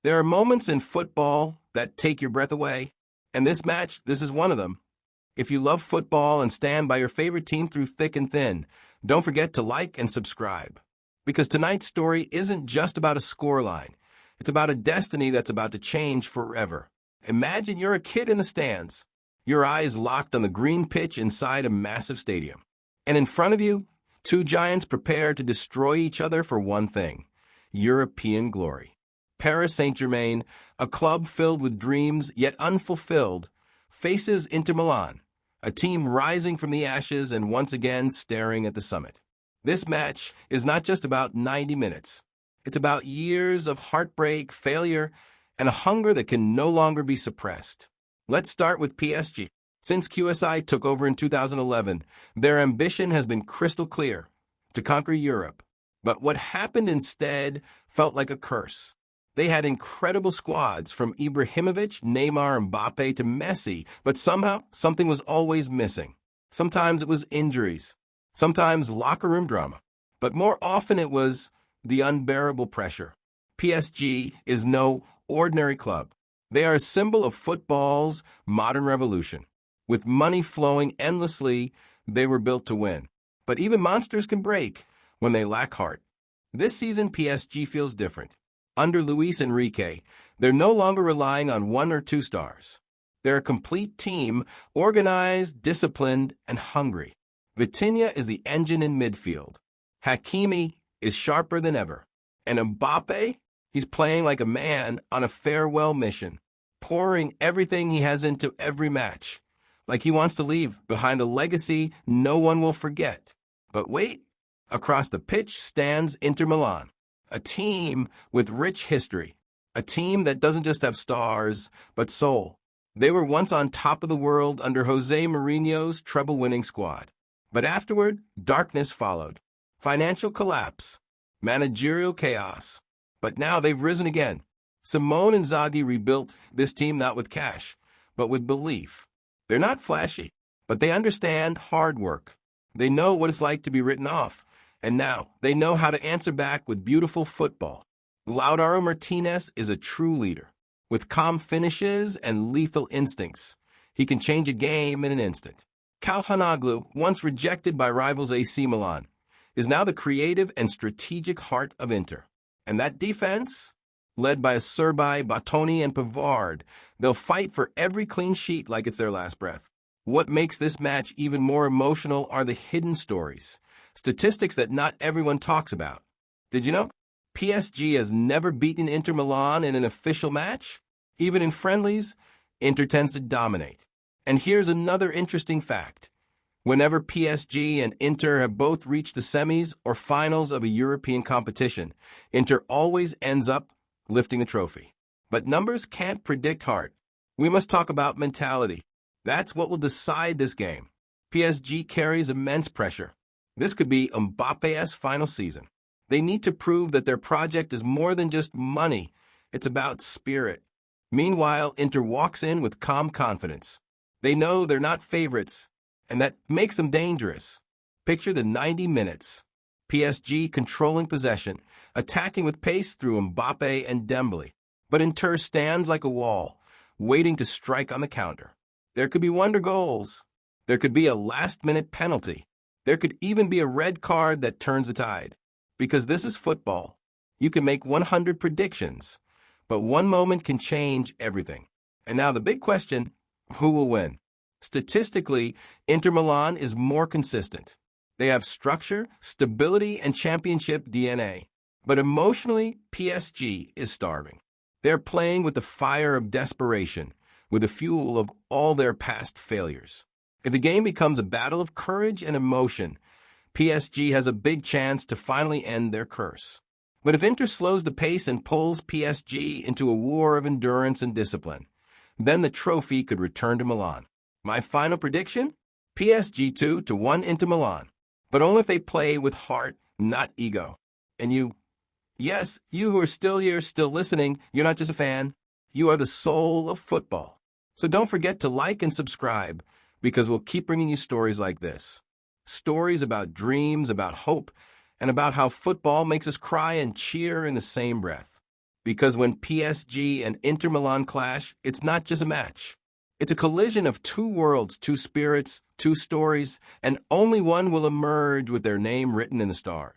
There are moments in football that take your breath away, and this is one of them. If you love football and stand by your favorite team through thick and thin, don't forget to like and subscribe. Because tonight's story isn't just about a scoreline. It's about a destiny that's about to change forever. Imagine you're a kid in the stands, your eyes locked on the green pitch inside a massive stadium. And in front of you, two giants prepare to destroy each other for one thing: European glory. Paris Saint-Germain, a club filled with dreams yet unfulfilled, faces Inter Milan, a team rising from the ashes and once again staring at the summit. This match is not just about 90 minutes. It's about years of heartbreak, failure, and a hunger that can no longer be suppressed. Let's start with PSG. Since QSI took over in 2011, their ambition has been crystal clear: to conquer Europe. But what happened instead felt like a curse. They had incredible squads from Ibrahimovic, Neymar, and Mbappe to Messi, but somehow something was always missing. Sometimes it was injuries, sometimes locker room drama, but more often it was the unbearable pressure. PSG is no ordinary club. They are a symbol of football's modern revolution. With money flowing endlessly, they were built to win. But even monsters can break when they lack heart. This season, PSG feels different. Under Luis Enrique, they're no longer relying on one or two stars. They're a complete team, organized, disciplined, and hungry. Vitinha is the engine in midfield. Hakimi is sharper than ever. And Mbappe, he's playing like a man on a farewell mission, pouring everything he has into every match, like he wants to leave behind a legacy no one will forget. But wait, across the pitch stands Inter Milan, a team with rich history, a team that doesn't just have stars, but soul. They were once on top of the world under Jose Mourinho's treble-winning squad. But afterward, darkness followed. Financial collapse, managerial chaos. But now they've risen again. Simone Inzaghi rebuilt this team not with cash, but with belief. They're not flashy, but they understand hard work. They know what it's like to be written off, and now they know how to answer back with beautiful football. Lautaro Martinez is a true leader. With calm finishes and lethal instincts, he can change a game in an instant. Calhanoglu, once rejected by rivals AC Milan, is now the creative and strategic heart of Inter. And that defense, led by Acerbi, Batoni, and Pavard, they'll fight for every clean sheet like it's their last breath. What makes this match even more emotional are the hidden stories, statistics that not everyone talks about. Did you know? PSG has never beaten Inter Milan in an official match. Even in friendlies, Inter tends to dominate. And here's another interesting fact. Whenever PSG and Inter have both reached the semis or finals of a European competition, Inter always ends up lifting the trophy. But numbers can't predict heart. We must talk about mentality. That's what will decide this game. PSG carries immense pressure. This could be Mbappe's final season. They need to prove that their project is more than just money. It's about spirit. Meanwhile, Inter walks in with calm confidence. They know they're not favorites, and that makes them dangerous. Picture the 90 minutes. PSG controlling possession, attacking with pace through Mbappe and Dembele. But Inter stands like a wall, waiting to strike on the counter. There could be wonder goals. There could be a last-minute penalty. There could even be a red card that turns the tide. Because this is football. You can make 100 predictions, but one moment can change everything. And now the big question, who will win? Statistically, Inter Milan is more consistent. They have structure, stability, and championship DNA. But emotionally, PSG is starving. They're playing with the fire of desperation, with the fuel of all their past failures. If the game becomes a battle of courage and emotion, PSG has a big chance to finally end their curse. But if Inter slows the pace and pulls PSG into a war of endurance and discipline, then the trophy could return to Milan. My final prediction? PSG 2-1 Inter Milan. But only if they play with heart, not ego. And you, yes, you who are still here, still listening, you're not just a fan. You are the soul of football. So don't forget to like and subscribe, because we'll keep bringing you stories like this. Stories about dreams, about hope, and about how football makes us cry and cheer in the same breath. Because when PSG and Inter Milan clash, it's not just a match. It's a collision of two worlds, two spirits, two stories, and only one will emerge with their name written in the stars.